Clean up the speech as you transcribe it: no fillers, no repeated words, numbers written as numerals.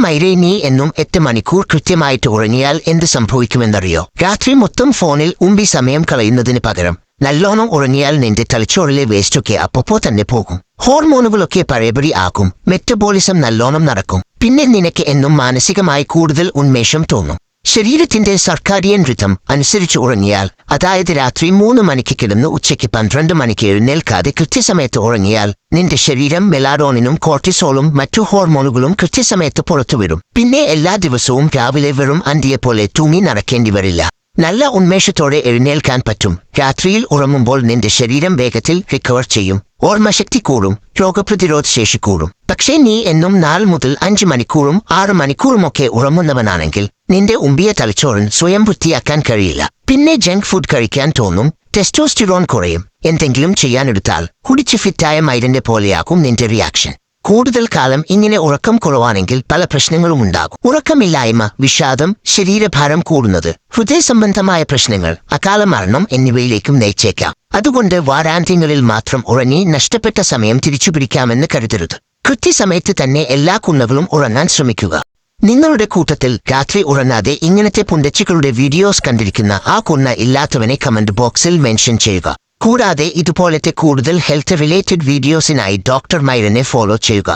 മൈരേ, നീ എന്നും 8 മണിക്കൂർ കൃത്യമായിട്ട് ഉറങ്ങിയാൽ എന്ത് സംഭവിക്കുമെന്നറിയോ? രാത്രി മൊത്തം ഫോണിൽ ഉമ്പി സമയം കളയുന്നതിന് പകരം നല്ലോണം ഉറങ്ങിയാൽ നിന്റെ തലച്ചോറിലെ വേസ്റ്റൊക്കെ അപ്പപ്പോ തന്നെ പോകും. ഹോർമോണുകളൊക്കെ പഴയപടി ആകും. മെറ്റബോളിസം നല്ലോണം നടക്കും. പിന്നെ നിനക്ക് എന്നും മാനസികമായി കൂടുതൽ ഉന്മേഷം തോന്നും. ശരീരത്തിന്റെ സർക്കാരിയൻ ഋതം അനുസരിച്ച് ഉറങ്ങിയാൽ, അതായത് രാത്രി 3 മണിക്ക് കിടന്ന് ഉച്ചയ്ക്ക് 12 മണിക്ക് എഴുന്നേൽക്കാതെ കൃത്യസമയത്ത് ഉറങ്ങിയാൽ നിന്റെ ശരീരം മെലാറ്റോണിനും കോർട്ടിസോളും മറ്റു ഹോർമോണുകളും കൃത്യസമയത്ത് പുറത്തുവരും. പിന്നെ എല്ലാ ദിവസവും രാവിലെ വെറും അന്തിയെപ്പോലെ തൂങ്ങി നടക്കേണ്ടി വരില്ല. നല്ല ഉന്മേഷത്തോടെ എഴുന്നേൽക്കാൻ പറ്റും. രാത്രിയിൽ ഉറങ്ങുമ്പോൾ നിന്റെ ശരീരം വേഗത്തിൽ റിക്കവർ ചെയ്യും. ഓർമ്മശക്തി കൂടും. രോഗപ്രതിരോധ ശേഷി കൂടും. പക്ഷേ നീ എന്നും 4 മുതൽ 5 മണിക്കൂറും 6 മണിക്കൂറുമൊക്കെ ഉറങ്ങുന്നവനാണെങ്കിൽ നിന്റെ ഉമ്പിയ തലച്ചോറിന് സ്വയം വൃത്തിയാക്കാൻ കഴിയില്ല. പിന്നെ ജങ്ക് ഫുഡ് കഴിക്കാൻ തോന്നും. ടെസ്റ്റോസ്റ്റിറോൺ കുറയും. എന്തെങ്കിലും ചെയ്യാനെടുത്താൽ കുടിച്ച് ഫിറ്റായ മൈരന്റെ പോലെയാകും നിന്റെ റിയാക്ഷൻ. കൂടുതൽ കാലം ഇങ്ങനെ ഉറക്കം കുറവാണെങ്കിൽ പല പ്രശ്നങ്ങളും ഉണ്ടാകും. ഉറക്കമില്ലായ്മ, വിഷാദം, ശരീരഭാരം കൂടുന്നത്, ഹൃദയ സംബന്ധമായ പ്രശ്നങ്ങൾ, അകാല മരണം എന്നിവയിലേക്കും നയിച്ചേക്കാം. അതുകൊണ്ട് വാരാന്ത്യങ്ങളിൽ മാത്രം ഉറങ്ങി നഷ്ടപ്പെട്ട സമയം തിരിച്ചുപിടിക്കാമെന്ന് കരുതരുത്. കൃത്യസമയത്ത് തന്നെ എല്ലാ കുന്നകളും ഉറങ്ങാൻ ശ്രമിക്കുക. നിങ്ങളുടെ കൂട്ടത്തിൽ രാത്രി ഉറങ്ങാതെ ഇങ്ങനത്തെ പുണ്ടച്ചികളുടെ വീഡിയോസ് കണ്ടിരിക്കുന്ന ആ കുന്ന ഇല്ലാത്തവനെ കമന്റ് ബോക്സിൽ മെൻഷൻ ചെയ്യുക. കൂടാതെ ഇതുപോലത്തെ കൂടുതൽ ഹെൽത്ത് റിലേറ്റഡ് വീഡിയോസിനായി ഡോക്ടർ മൈരനെ ഫോളോ ചെയ്യുക.